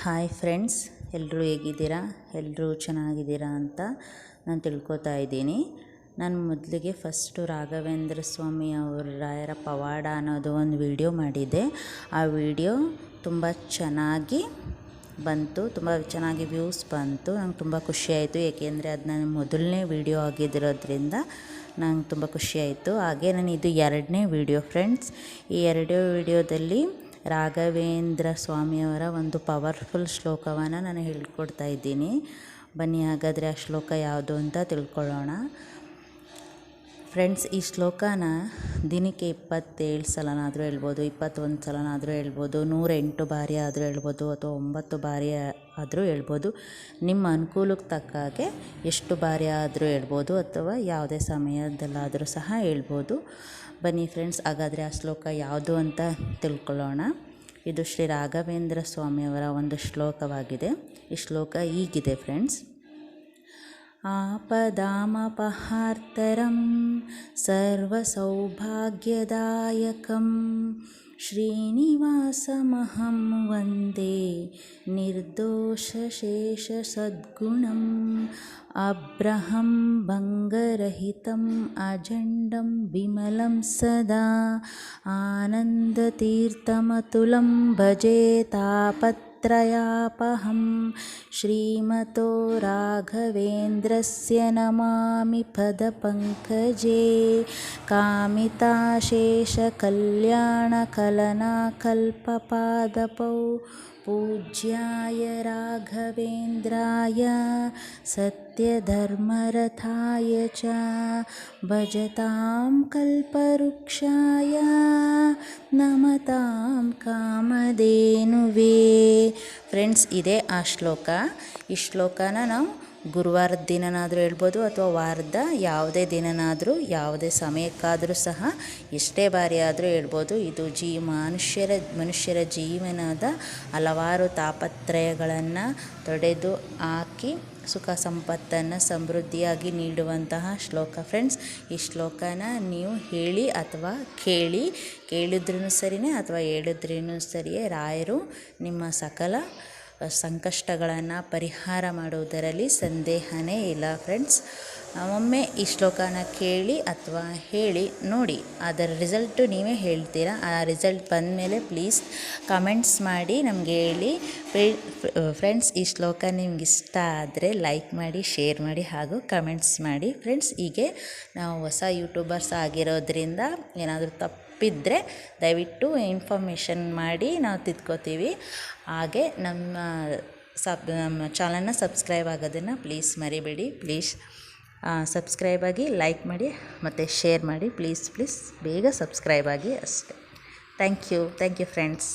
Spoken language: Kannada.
ಹಾಯ್ ಫ್ರೆಂಡ್ಸ್, ಎಲ್ಲರೂ ಹೇಗಿದ್ದೀರಾ? ಎಲ್ಲರೂ ಚೆನ್ನಾಗಿದ್ದೀರಾ ಅಂತ ನಾನು ತಿಳ್ಕೊತಾ ಇದ್ದೀನಿ. ನಾನು ಮೊದಲಿಗೆ ಫಸ್ಟು ರಾಘವೇಂದ್ರ ಸ್ವಾಮಿ ಅವರ ರಾಯರ ಪವಾಡ ಅನ್ನೋದು ಒಂದು ವಿಡಿಯೋ ಮಾಡಿದ್ದೆ. ಆ ವಿಡಿಯೋ ತುಂಬ ಚೆನ್ನಾಗಿ ಬಂತು, ತುಂಬ ಚೆನ್ನಾಗಿ ವ್ಯೂಸ್ ಬಂತು. ನಂಗೆ ತುಂಬ ಖುಷಿಯಾಯಿತು, ಏಕೆಂದರೆ ಅದು ನನ್ನ ಮೊದಲನೇ ವಿಡಿಯೋ ಆಗಿರೋದ್ರಿಂದ ನಂಗೆ ತುಂಬ ಖುಷಿಯಾಯಿತು. ಹಾಗೆ ನಾನು ಇದು ಎರಡನೇ ವಿಡಿಯೋ ಫ್ರೆಂಡ್ಸ್. ಈ ಎರಡನೇ ವಿಡಿಯೋದಲ್ಲಿ ರಾಘವೇಂದ್ರ ಸ್ವಾಮಿಯವರ ಒಂದು ಪವರ್ಫುಲ್ ಶ್ಲೋಕವನ್ನು ನಾನು ಹೇಳ್ಕೊಡ್ತಾ ಇದ್ದೀನಿ. ಬನ್ನಿ ಹಾಗಾದರೆ ಆ ಶ್ಲೋಕ ಯಾವುದು ಅಂತ ತಿಳ್ಕೊಳ್ಳೋಣ. ಫ್ರೆಂಡ್ಸ್, ಈ ಶ್ಲೋಕನ ದಿನಕ್ಕೆ 27 ಸಲನಾದರೂ ಹೇಳ್ಬೋದು, 21 ಸಲನಾದರೂ ಹೇಳ್ಬೋದು, 108 ಬಾರಿ ಆದರೂ ಹೇಳ್ಬೋದು, ಅಥವಾ 9 ಬಾರಿ ಆದರೂ ಹೇಳ್ಬೋದು. ನಿಮ್ಮ ಅನುಕೂಲಕ್ಕೆ ತಕ್ಕ ಹಾಗೆ ಎಷ್ಟು ಬಾರಿ ಆದರೂ ಹೇಳ್ಬೋದು, ಅಥವಾ ಯಾವುದೇ ಸಮಯದಲ್ಲಾದರೂ ಸಹ ಹೇಳ್ಬೋದು. ಬನ್ನಿ ಫ್ರೆಂಡ್ಸ್, ಹಾಗಾದರೆ ಆ ಶ್ಲೋಕ ಯಾವುದು ಅಂತ ತಿಳ್ಕೊಳ್ಳೋಣ. ಇದು ಶ್ರೀ ರಾಘವೇಂದ್ರ ಸ್ವಾಮಿಯವರ ಒಂದು ಶ್ಲೋಕವಾಗಿದೆ. ಈ ಶ್ಲೋಕ ಹೀಗಿದೆ ಫ್ರೆಂಡ್ಸ್. ಆಪದಾಮಪಹಾರ್ತರಂ ಸರ್ವಸೌಭಾಗ್ಯದಾಯಕಂ ಶ್ರೀನಿವಾಸಮಹಂ ವಂದೇ ನಿರ್ದೋಷಶೇಷಸದ್ಗುಣಂ ಅಬ್ರಹಂ ಭಂಗರಹಿತಂ ಅಜಂಡಂ ವಿಮಲಂ ಸದಾ ಆನಂದತೀರ್ಥಮತುಲಂ ಭಜೆ ತಾಪತ್ರಯಾಪಹಂ ಶ್ರೀಮತೋ ರಾಘವೇಂದ್ರಸ್ಯ ನಮಾಮಿ ಪದಪಂಕಜೇ ಕಾಮಿತಾಶೇಷಕಲ್ಯಾಣಕಲನಾಕಲ್ಪಪಾದಪೌ ಪೂಜ್ಯಾಯ ರಾಘವೇಂದ್ರಾಯ ಸತ್ಯಧರ್ಮರಥಾಯ ಚ ಭಜತಾಂ ಕಲ್ಪವೃಕ್ಷಾಯ ನಮತಾಂ ಕಾಮಧೇನುವೇ. ಫ್ರೆಂಡ್ಸ್, ಇದೇ ಆ ಶ್ಲೋಕ. ಈ ಶ್ಲೋಕನ ನಾವು ಗುರುವಾರದ ದಿನನಾದರೂ ಹೇಳ್ಬೋದು, ಅಥವಾ ವಾರದ ಯಾವುದೇ ದಿನನಾದರೂ ಯಾವುದೇ ಸಮಯಕ್ಕಾದರೂ ಸಹ ಎಷ್ಟೇ ಬಾರಿ ಆದರೂ ಹೇಳ್ಬೋದು. ಇದು ಮನುಷ್ಯರ ಜೀವನದ ಹಲವಾರು ತಾಪತ್ರಯಗಳನ್ನು ತೊಡೆದು ಹಾಕಿ ಸುಖ ಸಂಪತ್ತನ್ನು ಸಮೃದ್ಧಿಯಾಗಿ ನೀಡುವಂತಹ ಶ್ಲೋಕ ಫ್ರೆಂಡ್ಸ್. ಈ ಶ್ಲೋಕನ ನೀವು ಹೇಳಿ ಅಥವಾ ಕೇಳಿದ್ರೂ ಸರಿಯೇ ಅಥವಾ ಹೇಳಿದ್ರೂ ಸರಿಯೇ, ರಾಯರು ನಿಮ್ಮ ಸಕಲ ಸಂಕಷ್ಟಗಳನ್ನು ಪರಿಹಾರ ಮಾಡುವುದರಲ್ಲಿ ಸಂದೇಹನೇ ಇಲ್ಲ ಫ್ರೆಂಡ್ಸ್. ಒಮ್ಮೆ ಈ ಶ್ಲೋಕನ ಕೇಳಿ ಅಥವಾ ಹೇಳಿ ನೋಡಿ, ಅದರ ರಿಸಲ್ಟು ನೀವೇ ಹೇಳ್ತೀರಾ. ಆ ರಿಸಲ್ಟ್ ಬಂದಮೇಲೆ ಪ್ಲೀಸ್ ಕಮೆಂಟ್ಸ್ ಮಾಡಿ ನಮಗೆ ಹೇಳಿ ಫ್ರೆಂಡ್ಸ್. ಈ ಶ್ಲೋಕ ನಿಮ್ಗೆ ಇಷ್ಟ ಆದರೆ ಲೈಕ್ ಮಾಡಿ, ಶೇರ್ ಮಾಡಿ ಹಾಗೂ ಕಮೆಂಟ್ಸ್ ಮಾಡಿ ಫ್ರೆಂಡ್ಸ್. ಹೀಗೆ ನಾವು ಹೊಸ ಯೂಟ್ಯೂಬರ್ಸ್ ಆಗಿರೋದ್ರಿಂದ ಏನಾದರೂ ತಪ್ಪಿದ್ದರೆ ದಯವಿಟ್ಟು ಇನ್ಫಾರ್ಮೇಷನ್ ಮಾಡಿ ನಾವು ತಿದ್ಕೋತೀವಿ. ಹಾಗೆ ನಮ್ಮ ಚಾನಲ್ನ ಸಬ್ಸ್ಕ್ರೈಬ್ ಆಗೋದನ್ನು ಪ್ಲೀಸ್ ಮರಿಬೇಡಿ. ಪ್ಲೀಸ್ ಸಬ್ಸ್ಕ್ರೈಬ್ ಆಗಿ, ಲೈಕ್ ಮಾಡಿ ಮತ್ತು ಶೇರ್ ಮಾಡಿ. ಪ್ಲೀಸ್ ಬೇಗ ಸಬ್ಸ್ಕ್ರೈಬ್ ಆಗಿ ಅಷ್ಟೇ. Thank you friends.